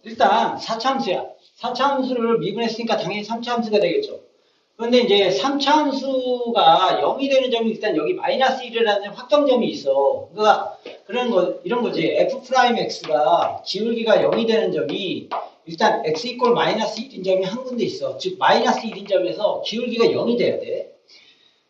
일단 4차함수야. 4차함수를 미분했으니까 당연히 3차함수가 되겠죠. 그런데 이제 3차함수가 0이 되는 점이 일단 여기 마이너스 1이라는 확정점이 있어. 그러니까 그런 거, 이런 거지. f 프라임 x가 기울기가 0이 되는 점이 일단 x 이퀄 마이너스 1인 점이 한 군데 있어. 즉 마이너스 1인 점에서 기울기가 0이 돼야 돼.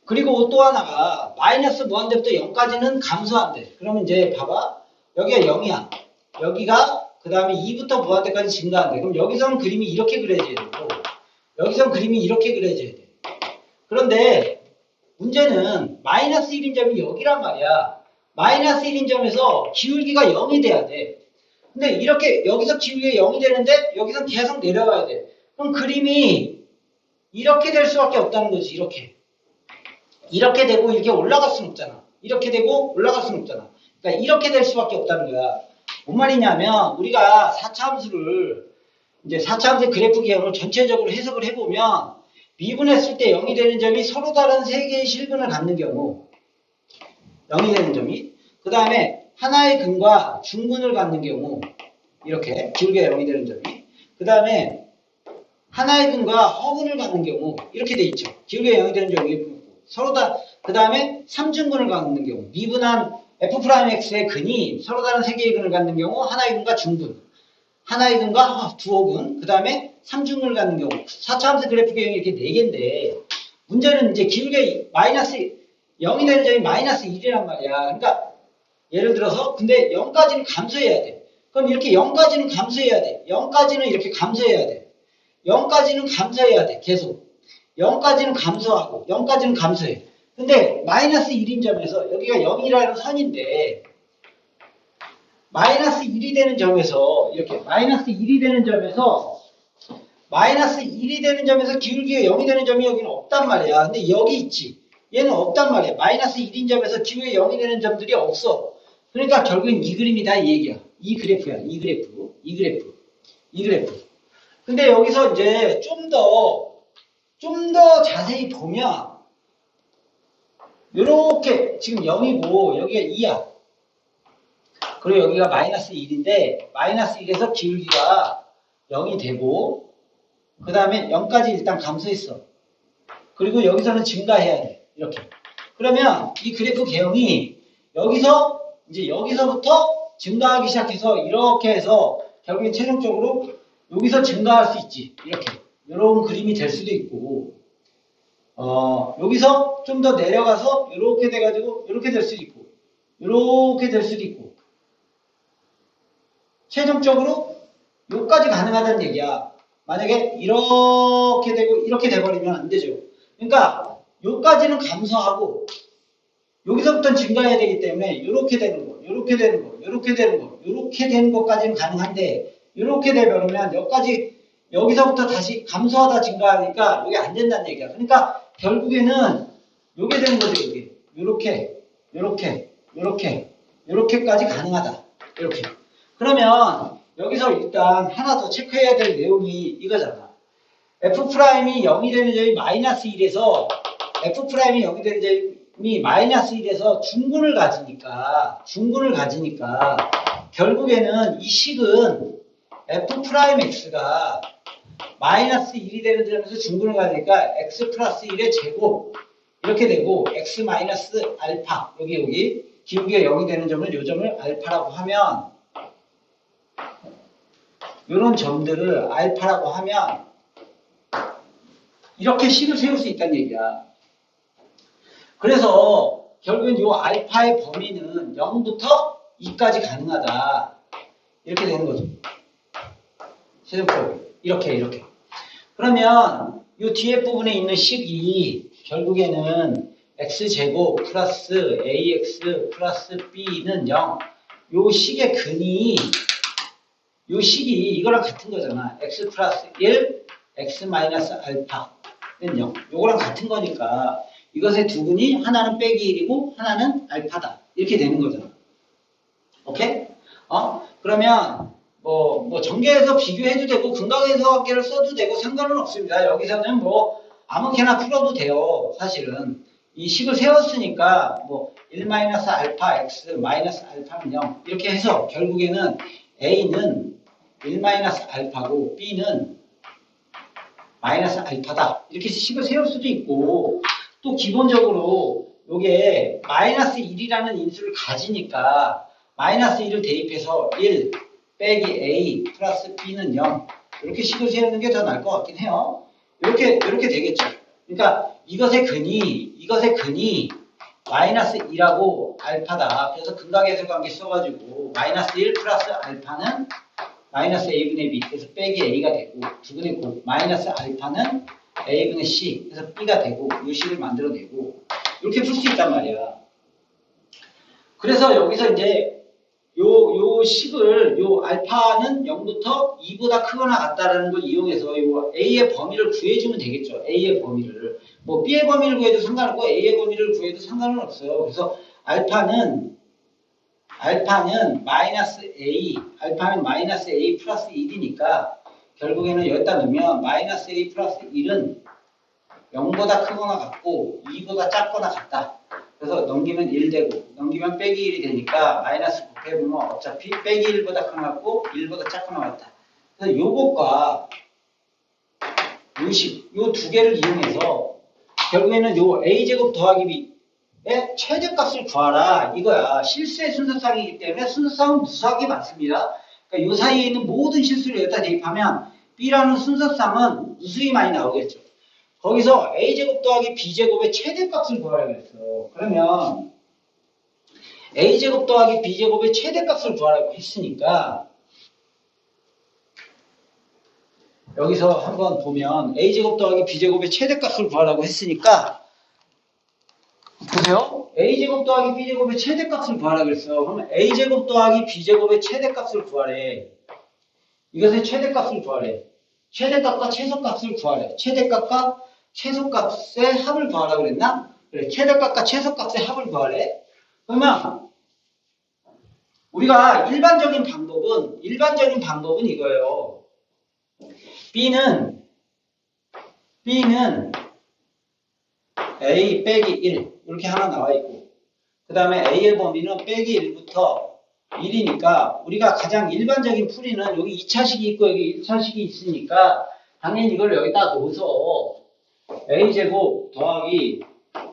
그리고 또 하나가 마이너스 무한대부터 0까지는 감소한대. 그러면 이제 봐봐. 여기가 0이야. 여기가 그 다음에 2부터 무한대까지 증가한대. 그럼 여기서는 그림이 이렇게 그려져야 되고 여기서는 그림이 이렇게 그려져야 돼. 그런데 문제는 마이너스 1인 점이 여기란 말이야. 마이너스 1인 점에서 기울기가 0이 돼야 돼. 근데 이렇게 여기서 기울기가 0이 되는데 여기서 계속 내려가야 돼. 그럼 그림이 이렇게 될 수밖에 없다는 거지. 이렇게 되고 이렇게 올라갈 수는 없잖아. 이렇게 되고 올라갈 수는 없잖아. 그러니까 이렇게 될 수밖에 없다는 거야. 뭔 말이냐면 우리가 4차함수를 이제 4차함수 그래프 개형을 전체적으로 해석을 해보면 미분했을 때 0이 되는 점이 서로 다른 세 개의 실근을 갖는 경우 0이 되는 점이 그 다음에 하나의 근과 중근을 갖는 경우 이렇게 기울기가 0이 되는 점이 그 다음에 하나의 근과 허근을 갖는 경우 이렇게 돼 있죠. 기울기가 0이 되는 점이 서로 다 그 다음에 3중근을 갖는 경우 미분한 f'x의 근이 서로 다른 세 개의 근을 갖는 경우 하나의 근과 중근 하나의 근과 두호근, 그 다음에 3중근을 갖는 경우 4차함수 그래프 개형이 이렇게 4개인데 문제는 이제 기울기가 마이너스 0이 되는 점이 마이너스 1이란 말이야. 그러니까 예를 들어서 근데 0까지는 감소해야 돼. 그럼 이렇게 0까지는 감소해야 돼. 0까지는 이렇게 감소해야 돼. 0까지는 감소해야 돼. 계속. 0까지는 감소하고 0까지는 감소해. 근데 마이너스 1인 점에서 여기가 0이라는 선인데 마이너스 1이 되는 점에서 이렇게 마이너스 1이 되는 점에서 마이너스 1이 되는 점에서 기울기가 0이 되는 점이 여기는 없단 말이야. 근데 여기 있지. 얘는 없단 말이야. 마이너스 1인 점에서 기울기가 0이 되는 점들이 없어. 그러니까 결국엔 이 그림이다 이 얘기야. 이 그래프야. 이 그래프. 이 그래프. 이 그래프. 근데 여기서 이제 좀 더 자세히 보면 요렇게 지금 0이고 여기가 2야. 그리고 여기가 마이너스 1인데 마이너스 1에서 기울기가 0이 되고 그 다음에 0까지 일단 감소했어. 그리고 여기서는 증가해야 돼. 이렇게. 그러면 이 그래프 개형이 여기서부터 증가하기 시작해서 이렇게 해서 결국에 최종적으로 여기서 증가할 수 있지. 이렇게. 이런 그림이 될 수도 있고 여기서 좀 더 내려가서 이렇게 돼가지고 이렇게 될 수도 있고 이렇게 될 수도 있고 최종적으로 여기까지 가능하다는 얘기야. 만약에 이렇게 되고 이렇게 돼버리면 안 되죠. 그러니까 여기까지는 감소하고 여기서부터는 증가해야 되기 때문에 이렇게 되는 거, 이렇게 되는 거, 이렇게 되는 거, 이렇게 되는 것까지는 가능한데 이렇게 되버리면 여기서부터 다시 감소하다 증가하니까 이게 안 된다는 얘기야. 그러니까 결국에는 이게 되는 거죠. 이렇게까지 가능하다. 이렇게. 그러면 여기서 일단 하나 더 체크해야 될 내용이 이거잖아. F'이 0이 되는 점이 마이너스 1에서 F'이 0이 되는 점이 마이너스 1에서 중근을 가지니까 결국에는 이 식은 F'X가 마이너스 1이 되는 점에서 중근을 가지니까 X 플러스 1의 제곱 이렇게 되고 X 마이너스 알파 여기 기울기가 0이 되는 점을 이 점을 알파라고 하면 이런 점들을 알파라고 하면 이렇게 식을 세울 수 있다는 얘기야. 그래서 결국엔 이 알파의 범위는 0부터 2까지 가능하다. 이렇게 되는 거죠. 최종적으로 이렇게. 그러면 이 뒤에 부분에 있는 식이 결국에는 x제곱 플러스 ax 플러스 b는 0. 이 식의 근이 이 식이 이거랑 같은 거잖아. x 플러스 1, x 마이너스 알파는 0. 이거랑 같은 거니까 이것의 두 근이 하나는 빼기 1이고 하나는 알파다. 이렇게 되는 거잖아. 오케이? 그러면 전개해서 비교해도 되고 근각해석학계를 써도 되고 상관은 없습니다. 여기서는 아무렇게나 풀어도 돼요. 사실은 이 식을 세웠으니까 1 마이너스 알파 x 마이너스 알파는 0 이렇게 해서 결국에는 a는 1 마이너스 알파고 B는 마이너스 알파다. 이렇게 식을 세울 수도 있고 또 기본적으로 요게 마이너스 1이라는 인수를 가지니까 마이너스 1을 대입해서 1 빼기 A 플러스 B는 0 이렇게 식을 세우는 게 더 나을 것 같긴 해요. 이렇게 되겠죠. 그러니까 이것의 근이 마이너스 2라고 알파다. 그래서 근각에서 관계 써가지고 마이너스 1 플러스 알파는 마이너스 a분의 b 그래서 빼기 a가 되고 2분의 9 마이너스 알파는 a분의 c 그래서 b가 되고 이 식을 만들어내고 이렇게 풀 수 있단 말이야. 그래서 여기서 이제 요 식을 요 알파는 0부터 2보다 크거나 같다라는 걸 이용해서 요 a의 범위를 구해주면 되겠죠. a의 범위를 뭐 b의 범위를 구해도 상관없고 a의 범위를 구해도 상관은 없어요. 그래서 알파는 마이너스 a 플러스 1이니까 결국에는 여기다 넣으면 마이너스 a 플러스 1은 0보다 크거나 같고 2보다 작거나 같다. 그래서 넘기면 1 되고 넘기면 빼기 1이 되니까 마이너스 곱해보면 어차피 빼기 1보다 크거나 같고 1보다 작거나 같다. 그래서 요것과 요 두 개를 이용해서 결국에는 요 a제곱 더하기 b의 최대값을 구하라 이거야. 실수의 순서상이기 때문에 순서상은 무수하게 많습니다. 그러니까 요 사이에 있는 모든 실수를 여기다 대입하면 b라는 순서상은 무수히 많이 나오겠죠. 거기서 a제곱 더하기 b제곱의 최대값을 구하라고 했어. 그러면 a제곱 더하기 b제곱의 최대값을 구하라고 했으니까 여기서 한번 보면 a제곱 더하기 b제곱의 최대값을 구하라고 했으니까 보세요. a제곱 더하기 b제곱의 최대값을 구하라고 했어. 그러면 a제곱 더하기 b제곱의 최대값을 구하래. 이것의 최대값을 구하래. 최대값과 최소값을 구하래. 최대값과 최소값의 합을 구하라고 그랬나? 그래, 최대값과 최소값의 합을 구하래. 그러면 우리가 일반적인 방법은 이거예요. B는 A 빼기 1 이렇게 하나 나와 있고 그 다음에 A의 범위는 빼기 1부터 1이니까 우리가 가장 일반적인 풀이는 여기 2차식이 있고 여기 1차식이 있으니까 당연히 이걸 여기다 넣어서 A제곱 더하기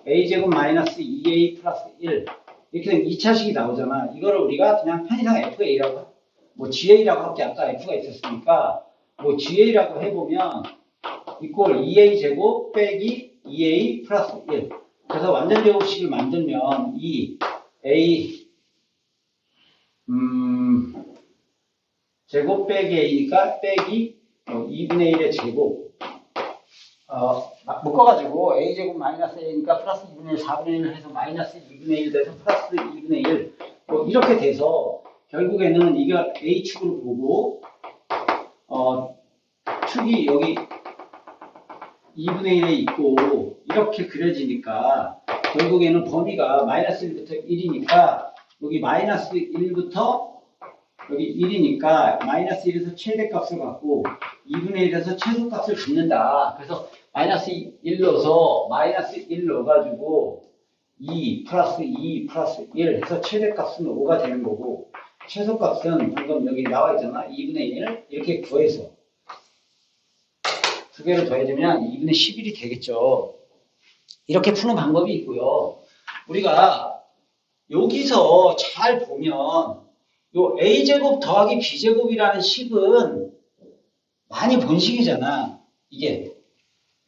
A제곱 마이너스 2A 플러스 1 이렇게 되면 2차식이 나오잖아. 이거를 우리가 그냥 편의상 FA라고 뭐 GA라고 할게 아까 F가 있었으니까 뭐 GA라고 해보면 이꼴 2A제곱 빼기 2A 플러스 1 그래서 완전 제곱식을 만들면 이 A 제곱 빼기 A니까 빼기 2분의 1의 제곱 묶어가지고 A제곱 마이너스 A니까 플러스 2분의 1 4분의 1을 해서 마이너스 2분의 1 돼서 플러스 2분의 1 뭐 이렇게 돼서 결국에는 이거 A축으로 보고 축이 여기 2분의 1에 있고 이렇게 그려지니까 결국에는 범위가 마이너스 1부터 1이니까 여기 마이너스 1부터 여기 1이니까 마이너스 1에서 최대값을 갖고 2분의 1에서 최소값을 갖는다. 그래서 마이너스 1 넣어서 마이너스 1 넣어가지고 2 플러스 2 플러스 1 해서 최대값은 5가 되는 거고 최소값은 방금 여기 나와 있잖아. 2분의 1 이렇게 구해서 두 개를 더해주면 2분의 11이 되겠죠. 이렇게 푸는 방법이 있고요. 우리가 여기서 잘 보면 요 A제곱 더하기 B제곱이라는 식은 많이 본 식이잖아. 이게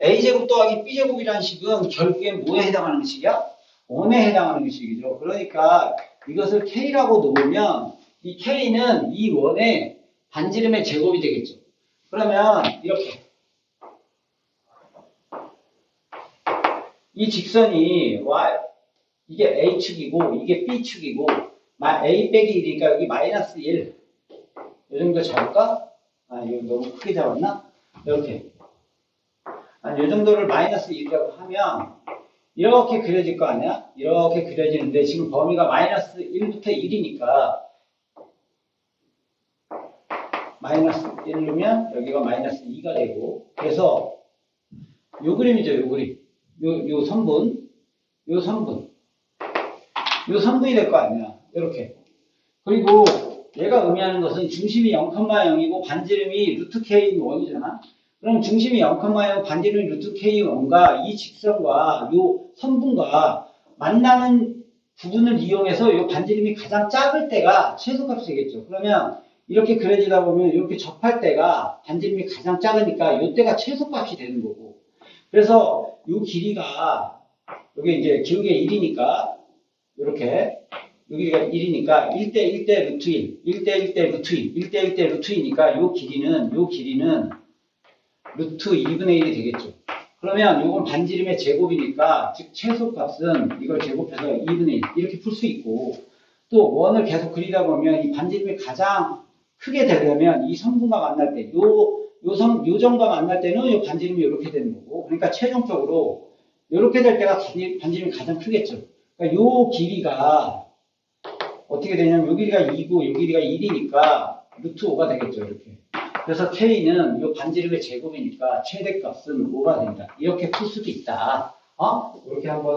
A제곱 더하기 B제곱이라는 식은 결국엔 뭐에 해당하는 식이야? 원에 해당하는 식이죠. 그러니까 이것을 K라고 놓으면 이 K는 이 원의 반지름의 제곱이 되겠죠. 그러면 이렇게 이 직선이 Y, 이게 A축이고 이게 B축이고 A 빼기 1이니까 여기 마이너스 1 이 정도 잡을까? 이거 너무 크게 잡았나? 이렇게 이 정도를 마이너스 1이라고 하면 이렇게 그려질 거 아니야? 이렇게 그려지는데 지금 범위가 마이너스 1부터 1이니까 마이너스 1이면 여기가 마이너스 2가 되고 그래서 요 그림이죠. 요 그림 요 선분 요 선분이 될 거 아니야. 이렇게. 그리고 얘가 의미하는 것은 중심이 0,0이고 반지름이 루트 K1이잖아. 그럼 중심이 0,0, 반지름이 루트 K1과 이 직선과 요 선분과 만나는 부분을 이용해서 요 반지름이 가장 작을 때가 최소값이 되겠죠. 그러면 이렇게 그려지다 보면 이렇게 접할 때가 반지름이 가장 작으니까 요 때가 최소값이 되는 거고. 그래서 요 길이가 여기 이제 기울기 1이니까 이렇게 여기가 1이니까 1대 1대 루트 1, 1대 1대 루트 1, 1대 1대 루트 2니까 요 길이는 루트 2분의 1이 되겠죠. 그러면 요건 반지름의 제곱이니까 즉 최소값은 이걸 제곱해서 2분의 1 이렇게 풀 수 있고 또 원을 계속 그리다 보면 이 반지름이 가장 크게 되려면 이 성분과 만날 때 요점과 만날 때는 요 반지름이 이렇게 되는 거고 그러니까 최종적으로 이렇게 될 때가 반지름이 가장 크겠죠. 그러니까 요 길이가 어떻게 되냐면 요 길이가 2고 요 길이가 1이니까 루트 5가 되겠죠. 이렇게. 그래서 K는 요 반지름의 제곱이니까 최대값은 5가 된다. 이렇게 풀 수도 있다. 이렇게 한번